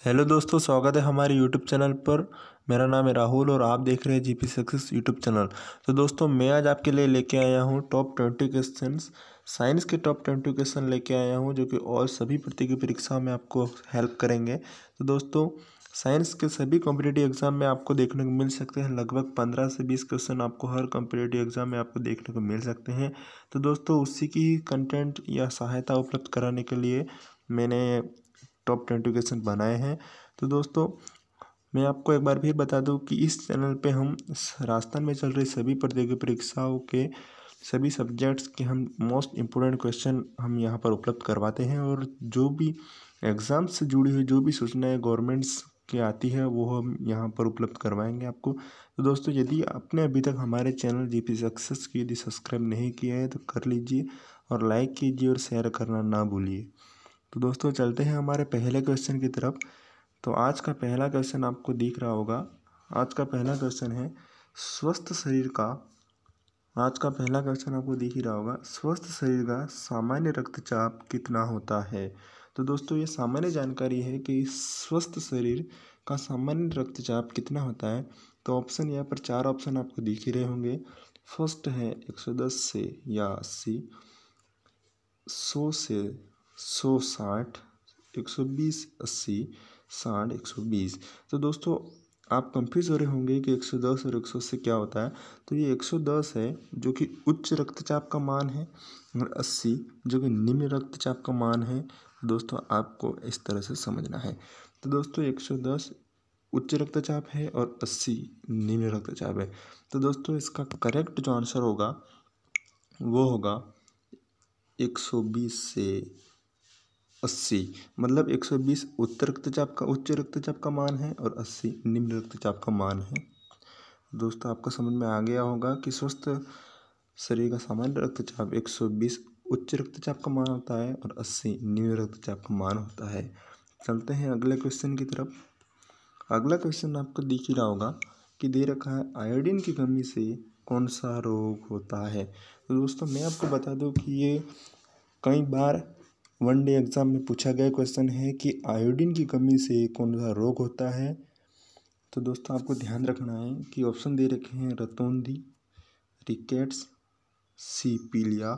Hello दोस्तों, स्वागत है हमारे यूट्यूब चैनल पर। मेरा नाम है राहुल और आप देख रहे हैं जीपी सक्सेस यूट्यूब चैनल। तो दोस्तों, मैं आज आपके लिए लेके आया हूँ टॉप 20 क्वेश्चंस। साइंस के टॉप 20 क्वेश्चन लेके आया हूँ जो कि और सभी प्रतियोगी परीक्षाओं में आपको हेल्प करेंगे। तो दोस्तों, साइंस के सभी कॉम्पिटिटिव एग्जाम में आपको देखने को मिल सकते हैं। लगभग 15 से 20 क्वेश्चन आपको हर कॉम्पिटिटिव एग्जाम में आपको देखने को मिल सकते हैं। तो दोस्तों, उसी की कंटेंट या सहायता उपलब्ध कराने के लिए मैंने टॉप 20 क्वेश्चन बनाए हैं। तो दोस्तों, मैं आपको एक बार फिर बता दूं कि इस चैनल पे हम राजस्थान में चल रही सभी प्रतियोगी परीक्षाओं के सभी सब्जेक्ट्स के हम मोस्ट इम्पोर्टेंट क्वेश्चन हम यहाँ पर उपलब्ध करवाते हैं, और जो भी एग्ज़ाम से जुड़ी हुई जो भी सूचनाएं गवर्नमेंट्स की आती है वो हम यहाँ पर उपलब्ध करवाएंगे आपको। तो दोस्तों, यदि आपने अभी तक हमारे चैनल जीपी सक्सेस की यदि सब्सक्राइब नहीं किया है तो कर लीजिए, और लाइक कीजिए और शेयर करना ना भूलिए। तो दोस्तों, चलते हैं हमारे पहले क्वेश्चन की तरफ। तो आज का पहला क्वेश्चन आपको दिख रहा होगा। आज का पहला क्वेश्चन है स्वस्थ शरीर का आज का पहला क्वेश्चन आपको दिख ही रहा होगा। स्वस्थ शरीर का सामान्य रक्तचाप कितना होता है? तो दोस्तों, ये सामान्य जानकारी है कि स्वस्थ शरीर का सामान्य रक्तचाप कितना होता है। तो ऑप्शन यहाँ पर 4 ऑप्शन आपको दिख ही रहे होंगे। फर्स्ट है 110 से या 80, 100 से 160, 120, 80, 60, 120। तो दोस्तों, आप कंफ्यूज हो रहे होंगे कि 110 और 180 क्या होता है। तो ये 110 है जो कि उच्च रक्तचाप का मान है, और 80 जो कि निम्न रक्तचाप का मान है। दोस्तों, आपको इस तरह से समझना है। तो दोस्तों, 110 उच्च रक्तचाप है और 80 निम्न रक्तचाप है। तो दोस्तों, इसका करेक्ट जो आंसर होगा वो होगा 120 से 80। मतलब 120 उच्च रक्तचाप का मान है और 80 निम्न रक्तचाप का मान है। दोस्तों, आपको समझ में आ गया होगा कि स्वस्थ शरीर का सामान्य रक्तचाप 120 उच्च रक्तचाप का मान होता है और 80 निम्न रक्तचाप का मान होता है। चलते हैं अगले क्वेश्चन की तरफ। अगला क्वेश्चन आपको दिख ही रहा होगा कि दे रखा है आयोडीन की कमी से कौन सा रोग होता है। तो दोस्तों, मैं आपको बता दूं कि ये कई बार वनडे एग्जाम में पूछा गया क्वेश्चन है कि आयोडीन की कमी से कौन सा रोग होता है। तो दोस्तों, आपको ध्यान रखना है कि ऑप्शन दे रखे हैं रतौंधी, रिकेट्स, सी पीलिया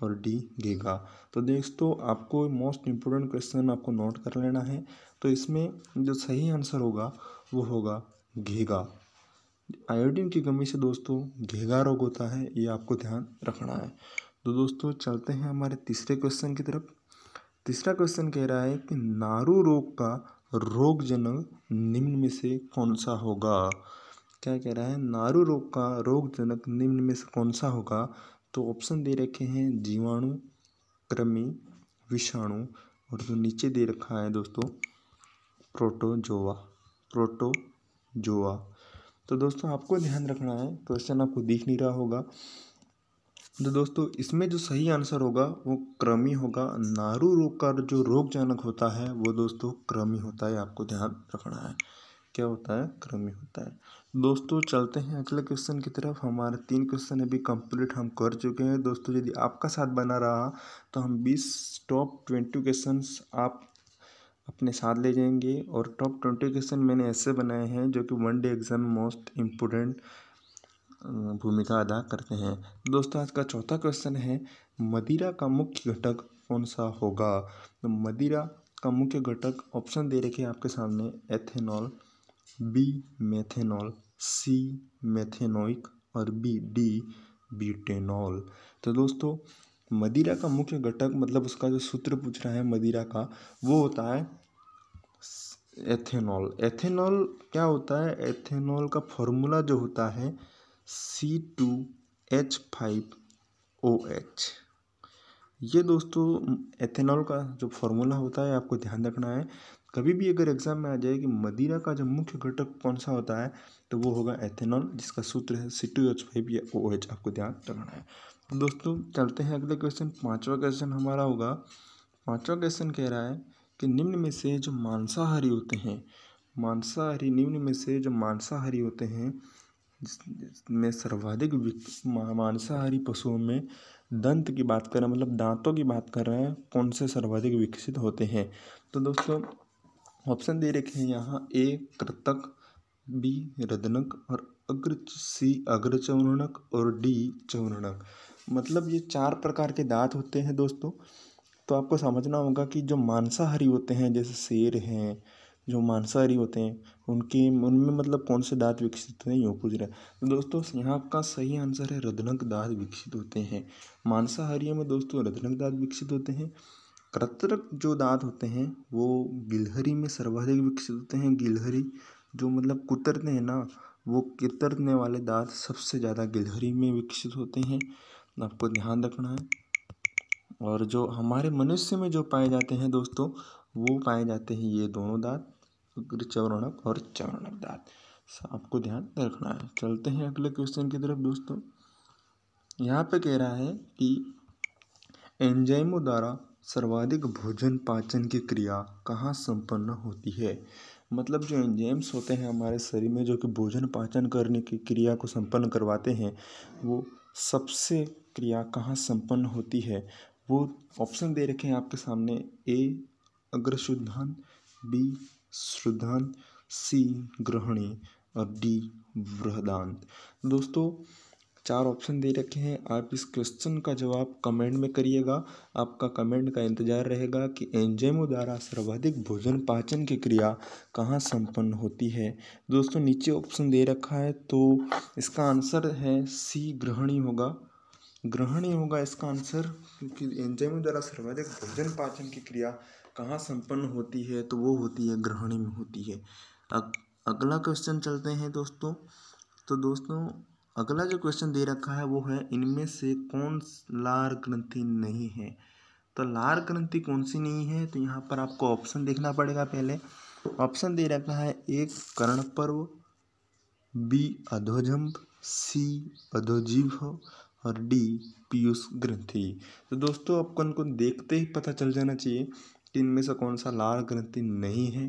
और डी घेगा। तो दोस्तों, आपको मोस्ट इम्पोर्टेंट क्वेश्चन आपको नोट कर लेना है। तो इसमें जो सही आंसर होगा वो होगा घेगा। आयोडीन की कमी से दोस्तों घेगा रोग होता है, ये आपको ध्यान रखना है। तो दोस्तों, चलते हैं हमारे तीसरे क्वेश्चन की तरफ। तीसरा क्वेश्चन कह रहा है कि नारू रोग का रोगजनक निम्न में से कौन सा होगा। क्या कह रहा है? नारू रोग का रोगजनक निम्न में से कौन सा होगा। तो ऑप्शन दे रखे हैं जीवाणु, कृमि, विषाणु, और जो नीचे दे रखा है दोस्तों प्रोटोजोआ। प्रोटोजोआ। तो दोस्तों, आपको ध्यान रखना है, क्वेश्चन आपको दिख नहीं रहा होगा। तो दोस्तों, इसमें जो सही आंसर होगा वो कृमि होगा। नारू रोग का जो रोगजनक होता है वो दोस्तों कृमि होता है, आपको ध्यान रखना है। क्या होता है? कृमि होता है। दोस्तों, चलते हैं अगले क्वेश्चन की तरफ। हमारे 3 क्वेश्चन अभी कंप्लीट हम कर चुके हैं। दोस्तों, यदि आपका साथ बना रहा तो हम 20 टॉप 20 क्वेश्चंस आप अपने साथ ले जाएंगे, और टॉप 20 क्वेश्चन मैंने ऐसे बनाए हैं जो कि वनडे एग्जाम में मोस्ट इम्पोर्टेंट भूमिका अदा करते हैं। दोस्तों, आज का चौथा क्वेश्चन है मदिरा का मुख्य घटक कौन सा होगा। तो मदिरा का मुख्य घटक ऑप्शन दे रखे हैं आपके सामने एथेनॉल, बी मेथेनॉल, सी मेथेनोइक, और डी ब्यूटेनॉल। तो दोस्तों, मदिरा का मुख्य घटक मतलब उसका जो सूत्र पूछ रहा है मदिरा का, वो होता है एथेनॉल। एथेनॉल क्या होता है? एथेनॉल का फॉर्मूला जो होता है C2H5OH। ये दोस्तों एथेनॉल का जो फॉर्मूला होता है, आपको ध्यान रखना है। कभी भी अगर एग्जाम में आ जाए कि मदिरा का जो मुख्य घटक कौन सा होता है, तो वो होगा एथेनॉल, जिसका सूत्र है C2H5 या OH, आपको ध्यान रखना है। तो दोस्तों, चलते हैं अगले क्वेश्चन। पांचवा क्वेश्चन हमारा होगा। पांचवा क्वेश्चन कह रहा है कि निम्न में से जो मांसाहारी होते हैं, निम्न में से जो मांसाहारी होते हैं जिसमें सर्वाधिक मांसाहारी पशुओं में दंत की बात कर रहे हैं, मतलब दांतों की बात कर रहे हैं, कौन से सर्वाधिक विकसित होते हैं। तो दोस्तों, ऑप्शन दे रखे हैं यहाँ, ए कृतक, बी रदनक और सी अग्रचौर्णक और डी चौर्णक। मतलब ये 4 प्रकार के दांत होते हैं दोस्तों। तो आपको समझना होगा कि जो मांसाहारी होते हैं जैसे शेर हैं, जो मांसाहारी होते हैं उनमें मतलब कौन से दांत विकसित होते हैं यूँ पूछ रहा है। तो दोस्तों यहाँ का सही आंसर है रदनक दांत विकसित होते हैं। मांसाहारियों में दोस्तों रदनक दांत विकसित होते हैं। कृंतक जो दांत होते हैं वो गिलहरी में सर्वाधिक विकसित होते हैं। गिलहरी जो मतलब कुतरते हैं ना, वो कुतरने वाले दांत सबसे ज़्यादा गिलहरी में विकसित होते हैं, आपको ध्यान रखना है। और जो हमारे मनुष्य में जो पाए जाते हैं दोस्तों, वो पाए जाते हैं ये दोनों दांत, चौर्णक और चौर्णक दांत, आपको ध्यान रखना है। चलते हैं अगले क्वेश्चन की तरफ दोस्तों। यहाँ पे कह रहा है कि एंजाइमों द्वारा सर्वाधिक भोजन पाचन की क्रिया कहाँ संपन्न होती है। मतलब जो एंजाइम्स होते हैं हमारे शरीर में जो कि भोजन पाचन करने की क्रिया को संपन्न करवाते हैं, वो सबसे क्रिया कहाँ संपन्न होती है। वो ऑप्शन दे रखे हैं आपके सामने, ए अग्रशुद्धांत, बी श्रुद्धांत, सी ग्रहणी और डी बृहदांत। दोस्तों 4 ऑप्शन दे रखे हैं। आप इस क्वेश्चन का जवाब कमेंट में करिएगा। आपका कमेंट का इंतजार रहेगा कि एंजाइमों द्वारा सर्वाधिक भोजन पाचन की क्रिया कहाँ संपन्न होती है। दोस्तों नीचे ऑप्शन दे रखा है, तो इसका आंसर है सी ग्रहणी होगा। ग्रहणी होगा इसका आंसर, क्योंकि एंजाइमों द्वारा सर्वाधिक भोजन पाचन की क्रिया कहाँ संपन्न होती है, तो वो होती है ग्रहणी में होती है। अगला क्वेश्चन चलते हैं दोस्तों। तो दोस्तों अगला जो क्वेश्चन दे रखा है वो है, इनमें से कौन लार ग्रंथि नहीं है। तो लार ग्रंथि कौन सी नहीं है, तो यहाँ पर आपको ऑप्शन देखना पड़ेगा। पहले ऑप्शन दे रखा है, ए कर्णपर्व, बी अधोजंभ, सी अधोजीभ और डी पीयूष ग्रंथि। तो दोस्तों अपन को देखते ही पता चल जाना चाहिए कि इनमें से कौन सा लार ग्रंथि नहीं है।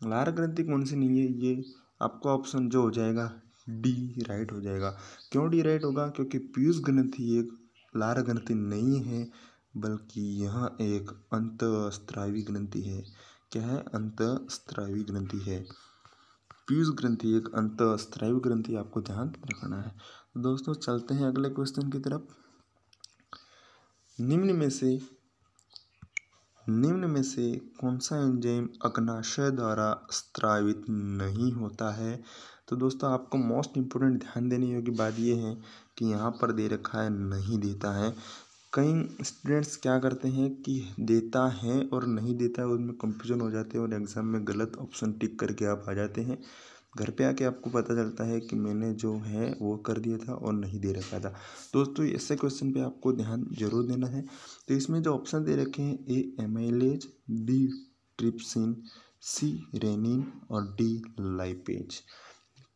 लार ग्रंथि कौन सी नहीं है, ये आपका ऑप्शन जो हो जाएगा डी राइट हो जाएगा। क्यों डी राइट होगा, क्योंकि पीयूष ग्रंथि एक लार ग्रंथि नहीं है, बल्कि यह एक अंतःस्रावी ग्रंथि है। क्या है, अंतःस्रावी ग्रंथि है। पीयूष ग्रंथि एक अंतःस्रावी ग्रंथि, आपको ध्यान रखना है। दोस्तों चलते हैं अगले क्वेश्चन की तरफ। निम्न में से कौन सा एंजाइम अग्नाशय द्वारा स्रावित नहीं होता है। तो दोस्तों आपको मोस्ट इम्पोर्टेंट ध्यान देने योग्य बात यह है कि यहाँ पर दे रखा है नहीं देता है। कई स्टूडेंट्स क्या करते हैं कि देता है और नहीं देता है, उनमें कंफ्यूजन हो जाते हैं और एग्ज़ाम में गलत ऑप्शन टिक करके आप आ जाते हैं। घर पे आके आपको पता चलता है कि मैंने जो है वो कर दिया था और नहीं दे रखा था। दोस्तों ऐसे क्वेश्चन पे आपको ध्यान जरूर देना है। तो इसमें जो ऑप्शन दे रखे हैं, ए एमाइलेज, बी ट्रिप्सिन, सी रेनिन और डी लाइपेज।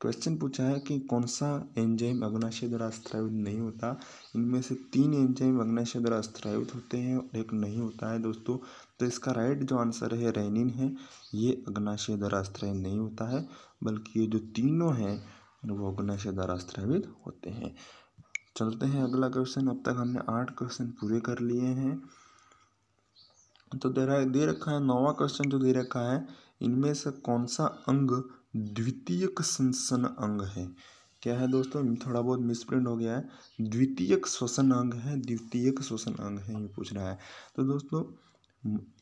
क्वेश्चन पूछा है कि कौन सा एंजाइम अग्नाशय द्वारा स्रावित नहीं होता। इनमें से 3 एंजाइम अग्नाशय द्वारा स्रावित होते हैं और एक नहीं होता है दोस्तों। तो इसका राइट जो आंसर है रेनिन है, ये अग्नाशय द्वारा स्रावित नहीं होता है, बल्कि ये जो तीनों हैं वो अग्नाशय द्वारा स्रावित होते हैं। चलते हैं अगला क्वेश्चन। अब तक हमने 8 क्वेश्चन पूरे कर लिए हैं। तो दे रखा है 9वां क्वेश्चन जो दे रखा है, इनमें से कौन सा अंग द्वितीयक श्वसन अंग है। क्या है दोस्तों, थोड़ा बहुत मिसप्रिंट हो गया है। द्वितीयक श्वसन अंग है, द्वितीयक श्वसन अंग है ये पूछ रहा है। तो दोस्तों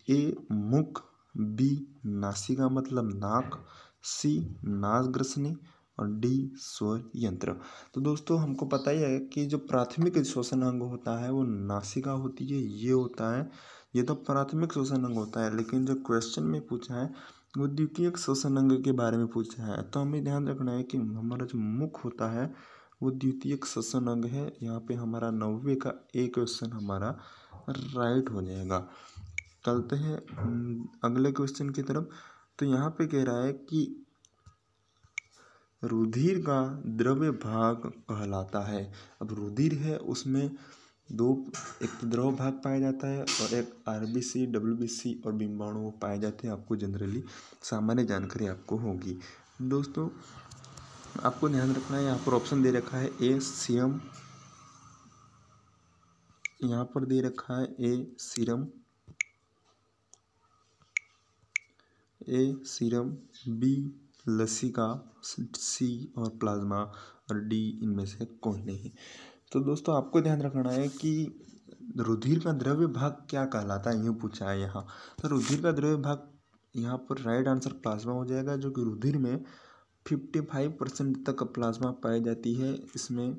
ए मुख, बी नासिका मतलब नाक, सी नासग्रसनी और डी स्वर यंत्र। तो दोस्तों हमको पता ही है कि जो प्राथमिक श्वसन अंग होता है वो नासिका होती है, ये होता है, ये तो प्राथमिक श्वसन अंग होता है। लेकिन जो क्वेश्चन में पूछा है वो द्वितीयक श्वसन अंग के बारे में पूछा है। तो हमें ध्यान रखना है कि हमारा जो मुख होता है वो द्वितीयक श्वसन अंग है। यहाँ पे हमारा 90 का एक क्वेश्चन हमारा राइट हो जाएगा। चलते हैं अगले क्वेश्चन की तरफ। तो यहाँ पे कह रहा है कि रुधिर का द्रव्य भाग कहलाता है। अब रुधिर है उसमें एक तो द्रव भाग पाया जाता है और एक आरबीसी, डब्ल्यूबीसी और बिंबाणु पाए जाते हैं। आपको जनरली सामान्य जानकारी आपको होगी। दोस्तों आपको ध्यान रखना है, यहाँ पर ऑप्शन दे रखा है, ए सीरम, यहाँ पर दे रखा है ए सीरम, ए सीरम, बी लसिका, सी और प्लाज्मा और डी इनमें से कोई नहीं। तो दोस्तों आपको ध्यान रखना है कि रुधिर का द्रव्य भाग क्या कहलाता है, यूँ पूछा है यहाँ। तो रुधिर का द्रव्य भाग यहाँ पर राइट आंसर प्लाज्मा हो जाएगा, जो कि रुधिर में 55% तक प्लाज्मा पाई जाती है। इसमें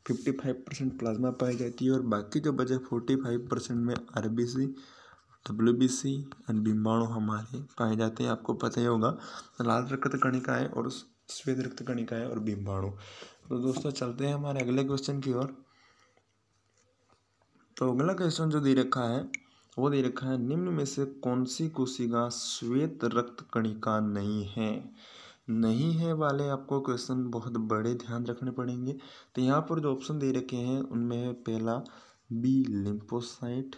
55% प्लाज्मा पाई जाती है और बाकी जो बचे 45% में आरबीसी, डब्ल्यूबीसी एंड बिम्बाणु हमारे पाए जाते हैं। आपको पता ही होगा लाल रक्त कणिकाएं और श्वेत रक्त कणिकाएं और बिम्बाणु। तो दोस्तों चलते हैं हमारे अगले क्वेश्चन की ओर। तो अगला क्वेश्चन जो दे रखा है वो दे रखा है, निम्न में से कौन सी कोशिका श्वेत रक्त कणिका नहीं है। नहीं है वाले आपको क्वेश्चन बहुत बड़े ध्यान रखने पड़ेंगे। तो यहाँ पर जो ऑप्शन दे रखे हैं उनमें है पहला बी लिम्फोसाइट,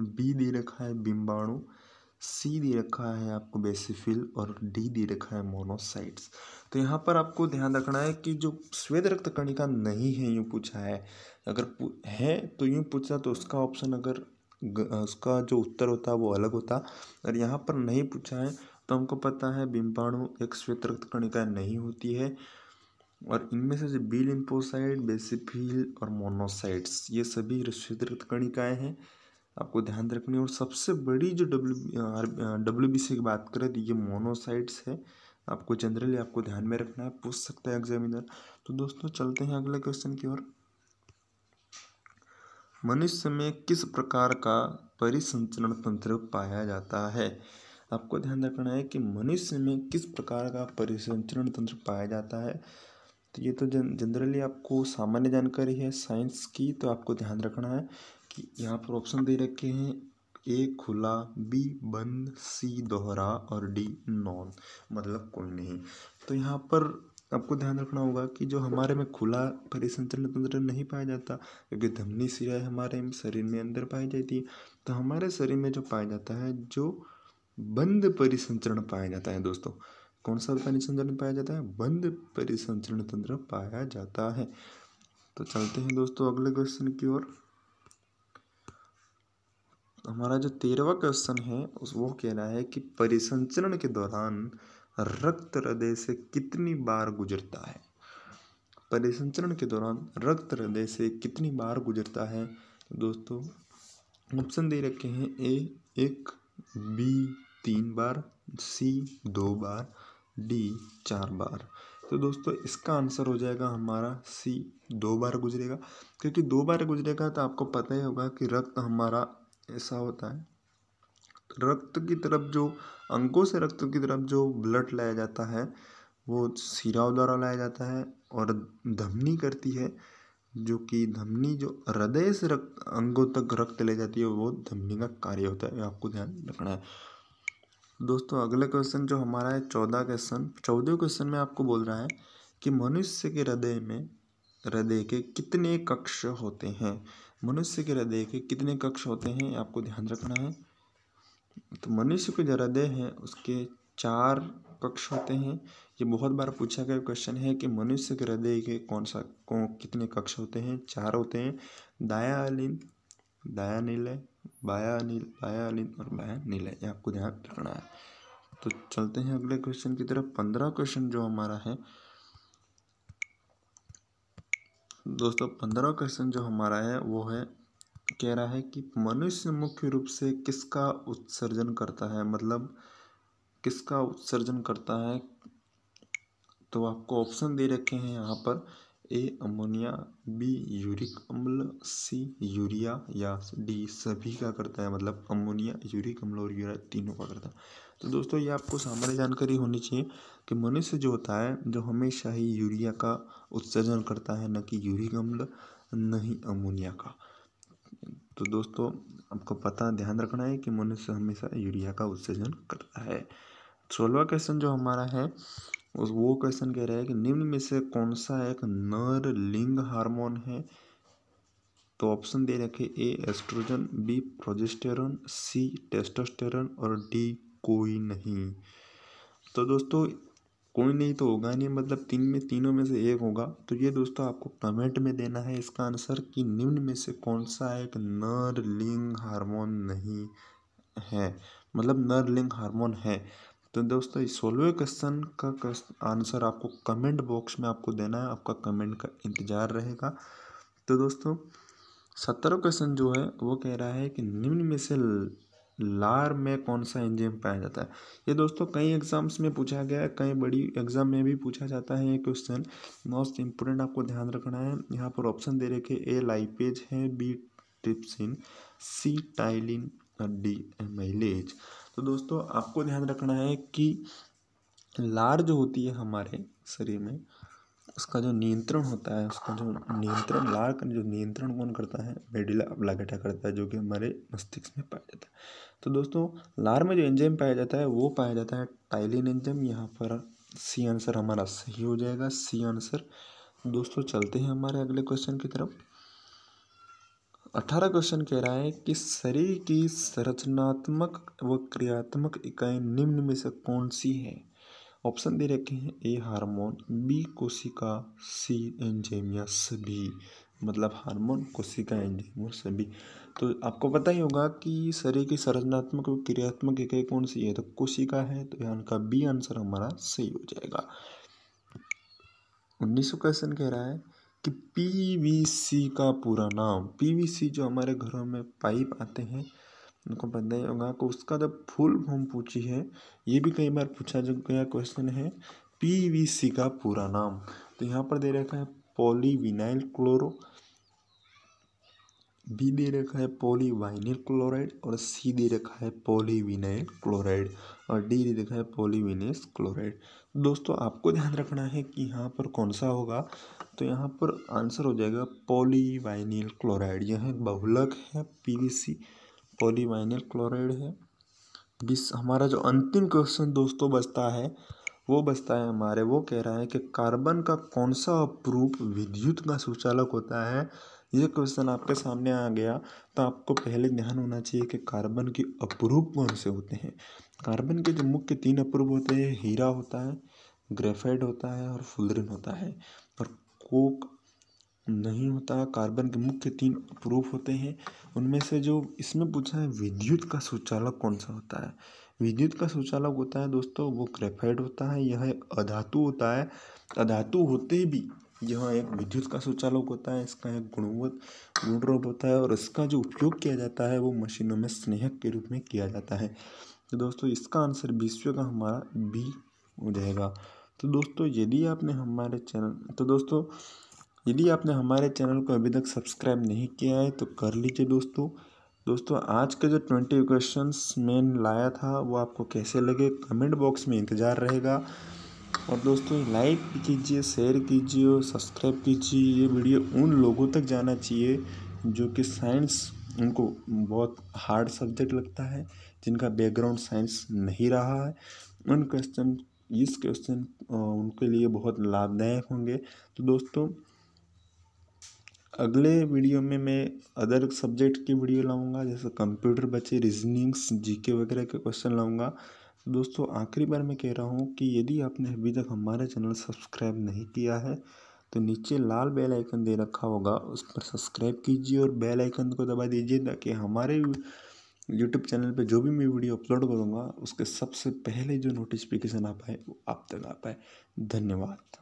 बी दे रखा है बिम्बाणु, सी दे रखा है आपको बेसिफिल और डी दे रखा है मोनोसाइट्स। तो यहाँ पर आपको ध्यान रखना है कि जो श्वेत रक्त कणिका नहीं है यूँ पूछा है, अगर है तो यूँ पूछा तो उसका ऑप्शन अगर उसका जो उत्तर होता वो अलग होता, और यहाँ पर नहीं पूछा है तो हमको पता है बिम्बाणु एक श्वेत रक्त कणिका नहीं होती है। और इनमें से जो बी लिम्फोसाइट, बेसिफिल और मोनोसाइट्स ये सभी श्वेत रक्त कणिकाएँ हैं, आपको ध्यान रखनी है। और सबसे बड़ी जो डब्ल्यूबीसी की बात करें तो ये मोनोसाइट्स है। आपको जनरली आपको ध्यान में रखना है, पूछ सकता है एग्जामिनर। तो दोस्तों चलते हैं अगले क्वेश्चन की ओर। मनुष्य में किस प्रकार का परिसंचरण तंत्र पाया जाता है। आपको ध्यान रखना है कि मनुष्य में किस प्रकार का परिसंचरण तंत्र पाया जाता है। तो ये तो जनरली आपको सामान्य जानकारी है साइंस की, तो आपको ध्यान रखना है कि यहाँ पर ऑप्शन दे रखे हैं, ए खुला, बी बंद, सी दोहरा और डी नॉन मतलब कोई नहीं। तो यहाँ पर आपको ध्यान रखना होगा कि जो हमारे में खुला परिसंचरण तंत्र नहीं पाया जाता, क्योंकि धमनी शिरा हमारे शरीर में अंदर पाई जाती है। तो हमारे शरीर में जो पाया जाता है, जो बंद परिसंचरण पाया जाता है दोस्तों, कौन सा परिसंचरण पाया जाता है, बंद परिसंचरण तंत्र पाया जाता है। तो चलते हैं दोस्तों अगले क्वेश्चन की ओर। हमारा जो 13वां क्वेश्चन है वो कह रहा है कि परिसंचरण के दौरान रक्त हृदय से कितनी बार गुजरता है। परिसंचरण के दौरान रक्त हृदय से कितनी बार गुजरता है। दोस्तों ऑप्शन दे रखे हैं, ए 1, बी 3 बार, सी 2 बार, डी 4 बार। तो दोस्तों इसका आंसर हो जाएगा हमारा सी 2 बार गुजरेगा, क्योंकि 2 बार गुजरेगा तो आपको पता ही होगा कि रक्त हमारा ऐसा होता है, रक्त की तरफ जो अंगों से रक्त की तरफ जो ब्लड लाया जाता है वो शिराओं द्वारा लाया जाता है, और धमनी करती है, जो कि धमनी जो हृदय से रक्त अंगों तक रक्त ले जाती है वो धमनी का कार्य होता है, आपको ध्यान रखना है। दोस्तों अगला क्वेश्चन जो हमारा है 14वें क्वेश्चन में आपको बोल रहा है कि मनुष्य के हृदय के कितने कक्ष होते हैं। मनुष्य के हृदय के कितने कक्ष होते हैं आपको ध्यान रखना है। तो मनुष्य के जो हृदय है उसके 4 कक्ष होते हैं। ये बहुत बार पूछा गया क्वेश्चन है कि मनुष्य के हृदय के कितने कक्ष होते हैं। 4 होते हैं, दायालीन, दायानीलय, बायालीन और बायानीलय, ये आपको ध्यान रखना है। तो चलते हैं अगले क्वेश्चन की तरफ। 15 क्वेश्चन जो हमारा है दोस्तों, 15 क्वेश्चन जो हमारा है वो है, कह रहा है कि मनुष्य मुख्य रूप से किसका उत्सर्जन करता है, मतलब किसका उत्सर्जन करता है। तो आपको ऑप्शन दे रखे हैं यहाँ पर, ए अमोनिया, बी यूरिक अम्ल, सी यूरिया या डी सभी का करता है, मतलब अमोनिया, यूरिक अम्ल और यूरिया तीनों का करता है। तो दोस्तों ये आपको सामान्य जानकारी होनी चाहिए कि मनुष्य जो होता है जो हमेशा ही यूरिया का उत्सर्जन करता है, न कि यूरिक अम्ल, न ही अमोनिया का। तो दोस्तों आपको पता ध्यान रखना है कि मनुष्य हमेशा यूरिया का उत्सर्जन करता है। 16वां क्वेश्चन जो हमारा है वो क्वेश्चन कह रहा है कि निम्न में से कौन सा एक नर लिंग हार्मोन है। तो ऑप्शन दे रखे, ए एस्ट्रोजन, बी प्रोजेस्टेरॉन, सी टेस्टोस्टेरॉन और डी कोई नहीं। तो दोस्तों कोई नहीं तो होगा नहीं, मतलब तीनों में से एक होगा। तो ये दोस्तों आपको कमेंट में देना है इसका आंसर कि निम्न में से कौन सा एक नर लिंग हार्मोन नहीं है, मतलब नर लिंग हार्मोन है। तो दोस्तों इस 16वें क्वेश्चन का आंसर आपको कमेंट बॉक्स में आपको देना है, आपका कमेंट का इंतजार रहेगा। तो दोस्तों 17वां क्वेश्चन जो है वो कह रहा है कि निम्न में से लार में कौन सा एंजाइम पाया जाता है। ये दोस्तों कई एग्जाम्स में पूछा गया है, कई बड़ी एग्जाम में भी पूछा जाता है ये क्वेश्चन। मोस्ट इम्पोर्टेंट आपको ध्यान रखना है। यहाँ पर ऑप्शन दे रखे ए लाइपेज है, बी ट्रिप्सिन, सी टाइलिन और डी एमाइलेज। तो दोस्तों आपको ध्यान रखना है कि लार जो होती है हमारे शरीर में, उसका जो नियंत्रण होता है, उसका जो नियंत्रण, लार का जो नियंत्रण कौन करता है, मेडुला ऑब्लिंगेटा करता है, जो कि हमारे मस्तिष्क में पाया जाता है। तो दोस्तों लार में जो एंजाइम पाया जाता है वो पाया जाता है टाइलिन एंजाइम। यहाँ पर सी आंसर हमारा सही हो जाएगा, सी आंसर। दोस्तों चलते हैं हमारे अगले क्वेश्चन की तरफ। 18 क्वेश्चन कह रहा है कि शरीर की संरचनात्मक व क्रियात्मक इकाई निम्न में से कौन सी है। ऑप्शन दे रखे हैं ए हार्मोन, बी कोशिका, सी एंजाइम या सभी। मतलब हार्मोन, कोशिका, एंजाइम और सभी। तो आपको पता ही होगा कि शरीर की संरचनात्मक व क्रियात्मक इकाई कौन सी है, तो कोशिका है। तो यहाँ का बी आंसर हमारा सही हो जाएगा। 19वां क्वेश्चन कह रहा है कि पीवीसी का पूरा नाम। पीवीसी जो हमारे घरों में पाइप आते हैं, उनको पता ही होगा कि उसका जब फुल फॉर्म पूछी है, ये भी कई बार पूछा जो गया क्वेश्चन है, पीवीसी का पूरा नाम। तो यहाँ पर दे रखा है पॉलीविनाइल क्लोरो, बी दे रखा है पॉलीवाइनिल क्लोराइड और सी दे रखा है पॉलीविनाइल क्लोराइड और डी दे रखा है पॉलीविनेस क्लोराइड। दोस्तों आपको ध्यान रखना है कि यहाँ पर कौन सा होगा। तो यहाँ पर आंसर हो जाएगा पॉलीवाइनिल क्लोराइड। यह एक बहुलक है पीवीसी, पॉलीवाइनिल क्लोराइड है। हमारा जो अंतिम क्वेश्चन दोस्तों बचता है वो हमारे, वो कह रहा है कि कार्बन का कौन सा अप्रूप विद्युत का सुचालक होता है। ये क्वेश्चन आपके सामने आ गया तो आपको पहले ध्यान होना चाहिए कि कार्बन के अप्रूप कौन से होते हैं। कार्बन के जो मुख्य 3 अप्रूप होते हैं, हीरा होता है, ग्रेफाइट होता है और फुलरिन होता है, पर कोक नहीं होता है। कार्बन के मुख्य 3 अप्रूप होते हैं। उनमें से जो इसमें पूछा है विद्युत का सुचालक कौन सा होता है, विद्युत का सुचालक होता है दोस्तों वो ग्रेफाइट होता है। यह एक अधातु होता है, अधातु होते भी यह एक विद्युत का सुचालक होता है। इसका एक गुणरूप होता है और इसका जो उपयोग किया जाता है वो मशीनों में स्नेहक के रूप में किया जाता है। तो दोस्तों इसका आंसर 20वें का हमारा बी हो जाएगा। तो दोस्तों यदि आपने हमारे चैनल को अभी तक सब्सक्राइब नहीं किया है तो कर लीजिए दोस्तों आज के जो 20 क्वेश्चंस मैंने लाया था वो आपको कैसे लगे कमेंट बॉक्स में इंतज़ार रहेगा। और दोस्तों लाइक कीजिए, शेयर कीजिए और सब्सक्राइब कीजिए। ये वीडियो उन लोगों तक जाना चाहिए जो कि साइंस उनको बहुत हार्ड सब्जेक्ट लगता है, जिनका बैकग्राउंड साइंस नहीं रहा है। इस क्वेश्चन उनके लिए बहुत लाभदायक होंगे। तो दोस्तों अगले वीडियो में मैं अदर सब्जेक्ट की वीडियो लाऊंगा, जैसे कंप्यूटर बचे, रीजनिंग्स, जीके वगैरह के क्वेश्चन लाऊंगा। दोस्तों आखिरी बार मैं कह रहा हूँ कि यदि आपने अभी तक हमारा चैनल सब्सक्राइब नहीं किया है तो नीचे लाल बेल आइकन दे रखा होगा, उस पर सब्सक्राइब कीजिए और बेल आइकन को दबा दीजिए ताकि हमारे यूट्यूब चैनल पे जो भी मैं वीडियो अपलोड करूँगा उसके सबसे पहले जो नोटिफिकेशन आ पाए वो आप तक आ पाए। धन्यवाद।